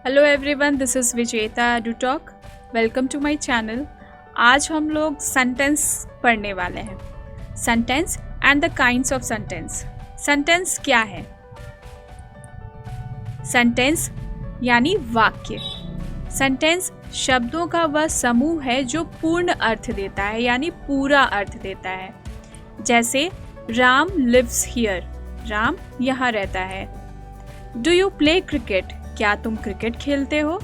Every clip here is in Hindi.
Hello everyone, this is Vijeta do talk. Welcome to my channel. आज हम लोग सेंटेंस पढ़ने वाले हैं। Sentence and the kinds of sentence. Sentence क्या है? सेंटेंस यानी वाक्य। सेंटेंस शब्दों का वह समूह है जो पूर्ण अर्थ देता है, यानी पूरा अर्थ देता है। जैसे राम लिव्स हियर, राम यहाँ रहता है। डू यू प्ले क्रिकेट, क्या तुम क्रिकेट खेलते हो?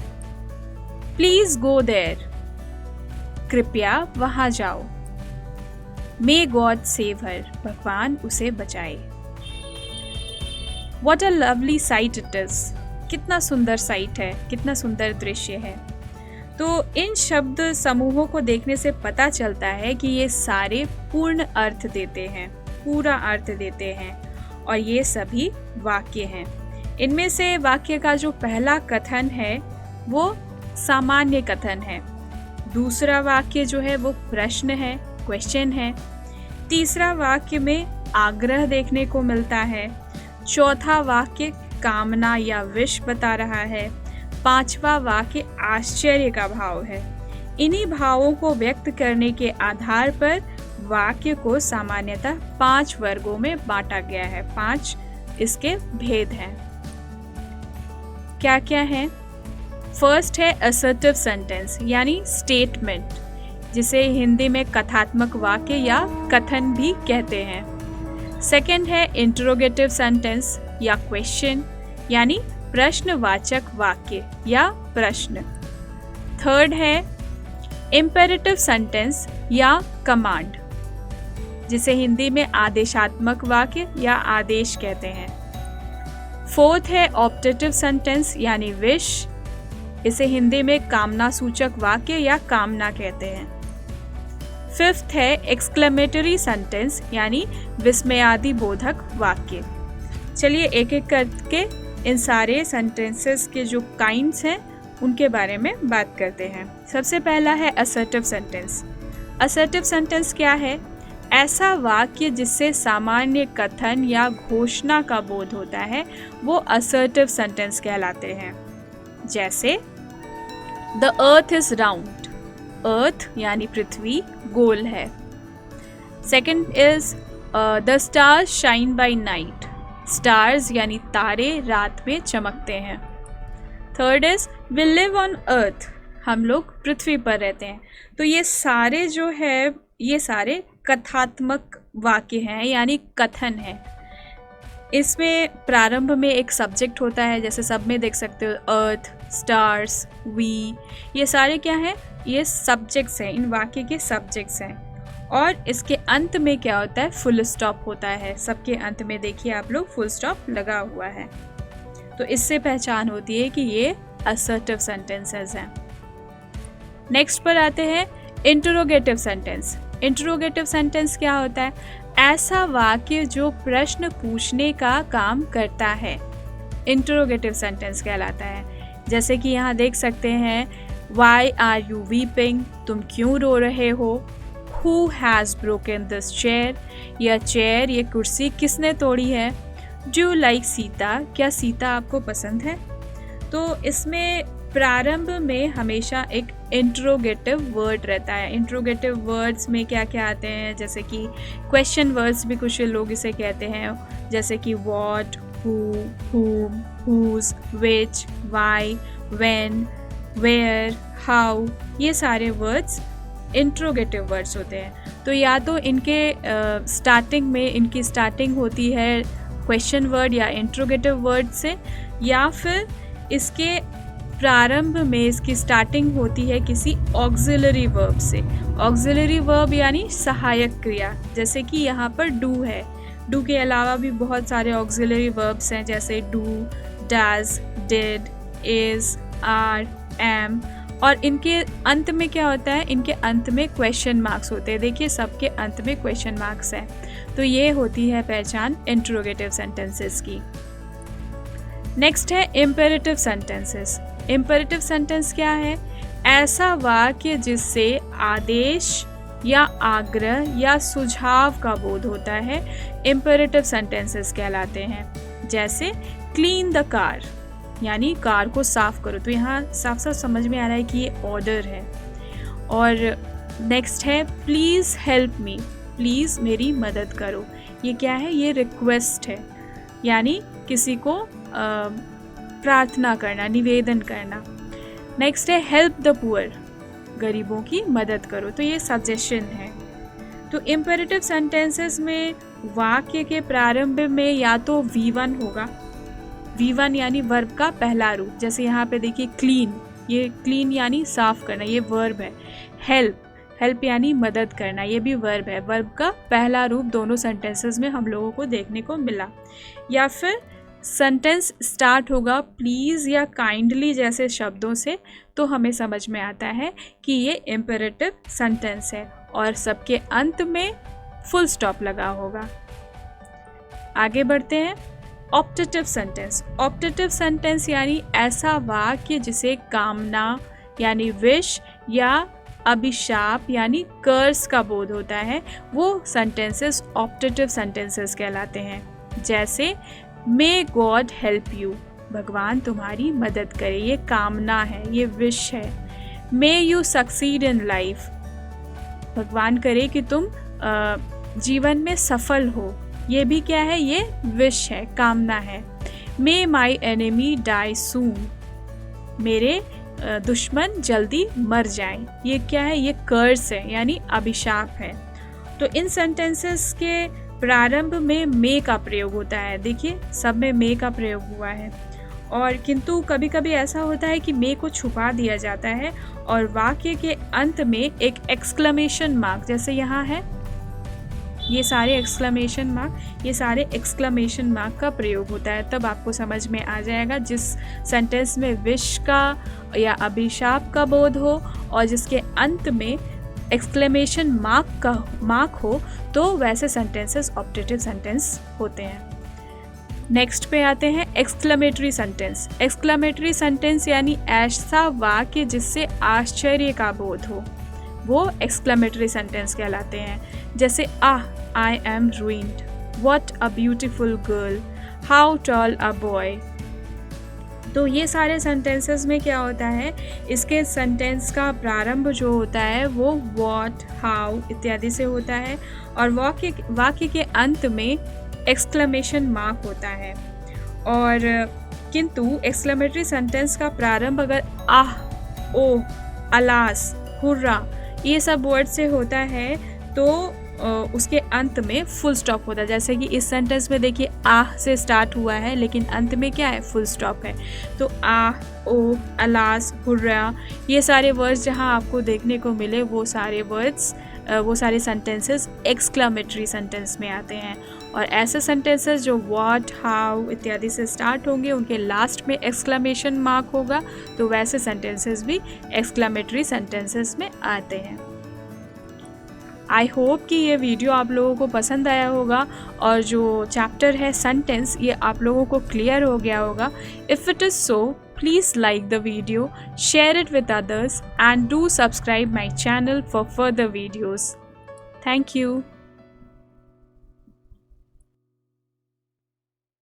प्लीज गो देयर, कृपया वहां जाओ। मे गॉड सेव हर, भगवान उसे बचाए। What a lovely site it is, कितना सुंदर साइट है, कितना सुंदर दृश्य है। तो इन शब्द समूहों को देखने से पता चलता है कि ये सारे पूर्ण अर्थ देते हैं, पूरा अर्थ देते हैं, और ये सभी वाक्य हैं। इनमें से वाक्य का जो पहला कथन है वो सामान्य कथन है। दूसरा वाक्य जो है वो प्रश्न है, क्वेश्चन है। तीसरा वाक्य में आग्रह देखने को मिलता है। चौथा वाक्य कामना या विश बता रहा है। पांचवा वाक्य आश्चर्य का भाव है। इन्हीं भावों को व्यक्त करने के आधार पर वाक्य को सामान्यतः 5 वर्गों में बांटा गया है। 5 इसके भेद हैं। क्या क्या है? फर्स्ट है असर्टिव सेंटेंस यानी स्टेटमेंट, जिसे हिंदी में कथात्मक वाक्य या कथन भी कहते हैं। सेकंड है इंटरोगेटिव सेंटेंस या क्वेश्चन, यानी प्रश्नवाचक वाक्य या प्रश्न। थर्ड है इम्पेरेटिव सेंटेंस या कमांड, जिसे हिंदी में आदेशात्मक वाक्य या आदेश कहते हैं। फोर्थ है ऑप्टेटिव सेंटेंस यानी विश, इसे हिंदी में कामना सूचक वाक्य या कामना कहते हैं। फिफ्थ है एक्सक्लेमेटरी सेंटेंस यानी विस्मयादि बोधक वाक्य। चलिए एक एक करके इन सारे सेंटेंसेस के जो काइंड्स हैं उनके बारे में बात करते हैं। सबसे पहला है असर्टिव सेंटेंस। असर्टिव सेंटेंस क्या है? ऐसा वाक्य जिससे सामान्य कथन या घोषणा का बोध होता है वो असर्टिव सेंटेंस कहलाते हैं। जैसे the earth is round, earth यानी पृथ्वी गोल है। Second is the stars shine by night, stars यानी तारे रात में चमकते हैं। Third is we live on earth, हम लोग पृथ्वी पर रहते हैं। तो ये सारे जो है ये सारे कथात्मक वाक्य हैं, यानी कथन है। इसमें प्रारंभ में एक सब्जेक्ट होता है, जैसे सब में देख सकते हो अर्थ, स्टार्स, वी, ये सारे क्या हैं? ये सब्जेक्ट्स हैं, इन वाक्य के सब्जेक्ट्स हैं। और इसके अंत में क्या होता है? फुल स्टॉप होता है। सबके अंत में देखिए आप लोग फुल स्टॉप लगा हुआ है। तो इससे पहचान होती है कि ये असर्टिव सेंटेंसेस हैं। नेक्स्ट पर आते हैं इंटरोगेटिव सेंटेंस। इंटरोगेटिव सेंटेंस क्या होता है? ऐसा वाक्य जो प्रश्न पूछने का काम करता है, इंटरोगेटिव सेंटेंस कहलाता है। जैसे कि यहाँ देख सकते हैं Why are you weeping? तुम क्यों रो रहे हो? Who has broken this chair? यह चेयर, ये कुर्सी किसने तोड़ी है? Do you like Sita? क्या सीता आपको पसंद है? तो इसमें प्रारंभ में हमेशा एक इंट्रोगेटिव वर्ड रहता है। इंट्रोगेटिव वर्ड्स में क्या क्या आते हैं? जैसे कि क्वेश्चन वर्ड्स भी कुछ लोग इसे कहते हैं, जैसे कि what, who, whom, whose, which, why, when, where, how, ये सारे वर्ड्स इंट्रोगेटिव वर्ड्स होते हैं। तो या तो इनके स्टार्टिंग में इनकी स्टार्टिंग होती है क्वेश्चन वर्ड या इंट्रोगेटिव वर्ड से, या फिर इसके प्रारंभ में इसकी स्टार्टिंग होती है किसी ऑक्सिलरी वर्ब से। ऑक्सिलरी वर्ब यानी सहायक क्रिया, जैसे कि यहाँ पर डू है। डू के अलावा भी बहुत सारे ऑक्सिलरी वर्ब्स हैं, जैसे do, does, did, is, are, am. और इनके अंत में क्या होता है? इनके अंत में क्वेश्चन मार्क्स होते हैं। देखिए सबके अंत में क्वेश्चन मार्क्स हैं। तो ये होती है पहचान इंटरोगेटिव सेंटेंसेस की। नेक्स्ट है इम्पेरेटिव सेंटेंसेस। इम्पेरेटिव सेंटेंस क्या है? ऐसा वाक्य जिससे आदेश या आग्रह या सुझाव का बोध होता है, इम्पेरेटिव सेंटेंसेस कहलाते हैं। जैसे क्लीन द कार, यानी कार को साफ करो। तो यहाँ साफ साफ समझ में आ रहा है कि ये ऑर्डर है। और नेक्स्ट है प्लीज़ हेल्प मी, प्लीज़ मेरी मदद करो। ये क्या है? ये रिक्वेस्ट है, यानी किसी को प्रार्थना करना, निवेदन करना। नेक्स्ट है हेल्प द पुअर, गरीबों की मदद करो। तो ये सजेशन है। तो इम्पेरेटिव सेंटेंसेस में वाक्य के प्रारंभ में या तो V1 होगा, V1 यानी वर्ब का पहला रूप। जैसे यहाँ पे देखिए क्लीन, ये क्लीन यानी साफ करना, ये वर्ब है। हेल्प, हेल्प यानी मदद करना, ये भी वर्ब है। वर्ब का पहला रूप दोनों सेंटेंसेस में हम लोगों को देखने को मिला। या फिर सेंटेंस स्टार्ट होगा प्लीज़ या काइंडली जैसे शब्दों से, तो हमें समझ में आता है कि ये इम्पेरेटिव सेंटेंस है और सबके अंत में फुल स्टॉप लगा होगा। आगे बढ़ते हैं। Optative sentence. ऑप्टेटिव सेंटेंस यानी ऐसा वाक्य जिसे कामना यानी विश या अभिशाप यानी कर्स का बोध होता है, वो सेंटेंसेस ऑप्टेटिव सेंटेंसेस कहलाते हैं। जैसे मे गॉड हेल्प यू, भगवान तुम्हारी मदद करे, ये कामना है, ये विश है। May you succeed in life, भगवान करे कि तुम जीवन में सफल हो, ये भी क्या है? ये विश है, कामना है। मे माई एनिमी डाई सून, मेरे दुश्मन जल्दी मर जाएं, ये क्या है? ये कर्स है, यानी अभिशाप है। तो इन सेंटेंसेस के प्रारंभ में मे का प्रयोग होता है। देखिए सब में मे का प्रयोग हुआ है। और किंतु कभी कभी ऐसा होता है कि मे को छुपा दिया जाता है और वाक्य के अंत में एक एक्सक्लेमेशन मार्क, जैसे यहाँ है ये सारे एक्सक्लेमेशन मार्क, ये सारे एक्सक्लेमेशन मार्क का प्रयोग होता है। तब आपको समझ में आ जाएगा जिस सेंटेंस में विश का या अभिशाप का बोध हो और जिसके अंत में एक्सक्लेमेशन मार्क हो, तो वैसे सेंटेंसेस ऑप्टेटिव सेंटेंस होते हैं। नेक्स्ट पे आते हैं एक्सक्लेमेटरी सेंटेंस। एक्सक्लेमेटरी सेंटेंस यानी ऐसा वाक्य जिससे आश्चर्य का बोध हो, वो एक्सक्लेमेटरी सेंटेंस कहलाते हैं। जैसे I am ruined, what a beautiful girl, how tall a boy। तो ये सारे सेंटेंसेस में क्या होता है? इसके सेंटेंस का प्रारंभ जो होता है वो what, how इत्यादि से होता है और वाक्य के अंत में एक्सक्लेमेशन मार्क होता है। और किंतु एक्सक्लेमेटरी सेंटेंस का प्रारंभ अगर आह, ओह, अलास, हुर्रा ये सब वर्ड से होता है तो उसके अंत में फुल स्टॉप होता है। जैसे कि इस सेंटेंस में देखिए आह से स्टार्ट हुआ है लेकिन अंत में क्या है? फुल स्टॉप है। तो आह, ओह, अलास, हुर्रा ये सारे वर्ड्स जहाँ आपको देखने को मिले वो सारे सेंटेंसेस एक्सक्लेमेटरी सेंटेंस में आते हैं। और ऐसे सेंटेंसेस जो व्हाट, हाउ इत्यादि से स्टार्ट होंगे उनके लास्ट में एक्सक्लेमेशन मार्क होगा, तो वैसे सेंटेंसेस भी एक्सक्लेमेटरी सेंटेंसेस में आते हैं। आई होप कि ये वीडियो आप लोगों को पसंद आया होगा और जो चैप्टर है सेंटेंस ये आप लोगों को क्लियर हो गया होगा। If it is so, please like the video, share it with others and do subscribe my channel for further videos. Thank you.